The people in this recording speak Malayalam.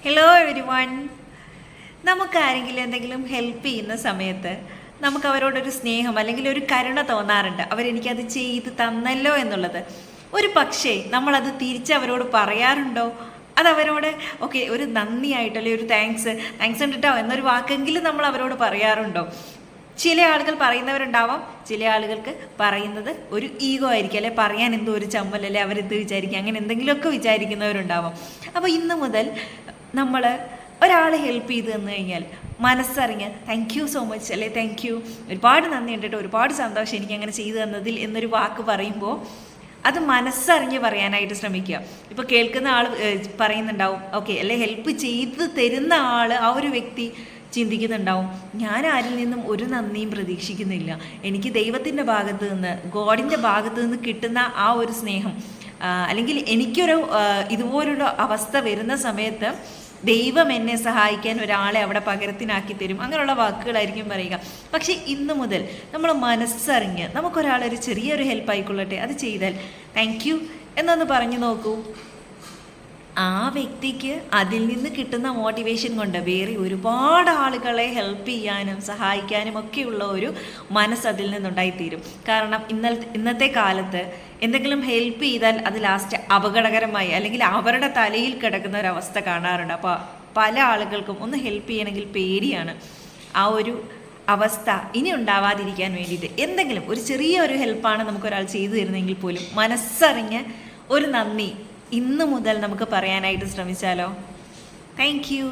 Hello every one. നമുക്കാരെങ്കിലും എന്തെങ്കിലും ഹെൽപ്പ് ചെയ്യുന്ന സമയത്ത് നമുക്ക് അവരോടൊരു സ്നേഹം അല്ലെങ്കിൽ ഒരു കരുണ തോന്നാറുണ്ട്. അവരെനിക്കത് ചെയ്ത് തന്നല്ലോ എന്നുള്ളത്. ഒരു പക്ഷേ നമ്മളത് തിരിച്ചവരോട് പറയാറുണ്ടോ? അതവരോട് ഓക്കെ ഒരു നന്ദിയായിട്ടല്ലേ, ഒരു താങ്ക്സ് ഉണ്ട് കേട്ടോ എന്നൊരു വാക്കെങ്കിലും നമ്മൾ അവരോട് പറയാറുണ്ടോ? ചില ആളുകൾ പറയുന്നവരുണ്ടാവാം, ചില ആളുകൾക്ക് പറയുന്നത് ഒരു ഈഗോ ആയിരിക്കും, അല്ലെ പറയാൻ എന്തോ ഒരു ചമ്മലല്ലേ, അവരെന്ത് വിചാരിക്കും, അങ്ങനെ എന്തെങ്കിലുമൊക്കെ വിചാരിക്കുന്നവരുണ്ടാവാം. അപ്പോൾ ഇന്ന് മുതൽ നമ്മൾ ഒരാൾ ഹെൽപ്പ് ചെയ്ത് തന്നു കഴിഞ്ഞാൽ മനസ്സറിഞ്ഞ് താങ്ക് യു സോ മച്ച്, അല്ലെ താങ്ക് യു, ഒരുപാട് നന്ദി ഉണ്ട് കേട്ടോ, ഒരുപാട് സന്തോഷം എനിക്ക് അങ്ങനെ ചെയ്തു തന്നതിൽ എന്നൊരു വാക്ക് പറയുമ്പോൾ അത് മനസ്സറിഞ്ഞ് പറയാനായിട്ട് ശ്രമിക്കുക. ഇപ്പോൾ കേൾക്കുന്ന ആൾ പറയുന്നുണ്ടാവും ഓക്കെ, അല്ലെ ഹെൽപ്പ് ചെയ്ത് തരുന്ന ആൾ, ആ ഒരു വ്യക്തി ചിന്തിക്കുന്നുണ്ടാവും ഞാൻ ആരിൽ നിന്നും ഒരു നന്ദിയും പ്രതീക്ഷിക്കുന്നില്ല, എനിക്ക് ദൈവത്തിൻ്റെ ഭാഗത്ത് നിന്ന്, ഗോഡിൻ്റെ ഭാഗത്ത് നിന്ന് കിട്ടുന്ന ആ ഒരു സ്നേഹം, അല്ലെങ്കിൽ എനിക്കൊരു ഇതുപോലൊരു അവസ്ഥ വരുന്ന സമയത്ത് ദൈവം എന്നെ സഹായിക്കാൻ ഒരാളെ അവിടെ പകരത്തിനാക്കി തരും, അങ്ങനെയുള്ള വാക്കുകളായിരിക്കും പറയുക. പക്ഷേ ഇന്നു മുതൽ നമ്മൾ മനസ്സറിഞ്ഞ് നമുക്കൊരാളൊരു ചെറിയൊരു ഹെൽപ്പ് ആയിക്കൊള്ളട്ടെ അത് ചെയ്താൽ താങ്ക് യു എന്നൊന്ന് പറഞ്ഞു നോക്കൂ. ആ വ്യക്തിക്ക് അതിൽ നിന്ന് കിട്ടുന്ന മോട്ടിവേഷൻ കൊണ്ട് വേറെ ഒരുപാട് ആളുകളെ ഹെൽപ്പ് ചെയ്യാനും സഹായിക്കാനും ഒക്കെയുള്ള ഒരു മനസ്സ് അതിൽ നിന്നുണ്ടായിത്തീരും. കാരണം ഇന്നത്തെ കാലത്ത് എന്തെങ്കിലും ഹെൽപ്പ് ചെയ്താൽ അത് ലാസ്റ്റ് അപകടകരമായി അല്ലെങ്കിൽ അവരുടെ തലയിൽ കിടക്കുന്ന ഒരവസ്ഥ കാണാറുണ്ട്. അപ്പോൾ പല ആളുകൾക്കും ഒന്ന് ഹെൽപ്പ് ചെയ്യണമെങ്കിൽ പേടിയാണ്. ആ ഒരു അവസ്ഥ ഇനി ഉണ്ടാവാതിരിക്കാൻ വേണ്ടിയിട്ട് എന്തെങ്കിലും ഒരു ചെറിയൊരു ഹെൽപ്പാണ് നമുക്കൊരാൾ ചെയ്തു തരുന്നെങ്കിൽ പോലും മനസ്സറിഞ്ഞ് ഒരു നന്ദി ഇന്നു മുതൽ നമുക്ക് പറയാനായിട്ട് ശ്രമിച്ചാലോ. Thank you.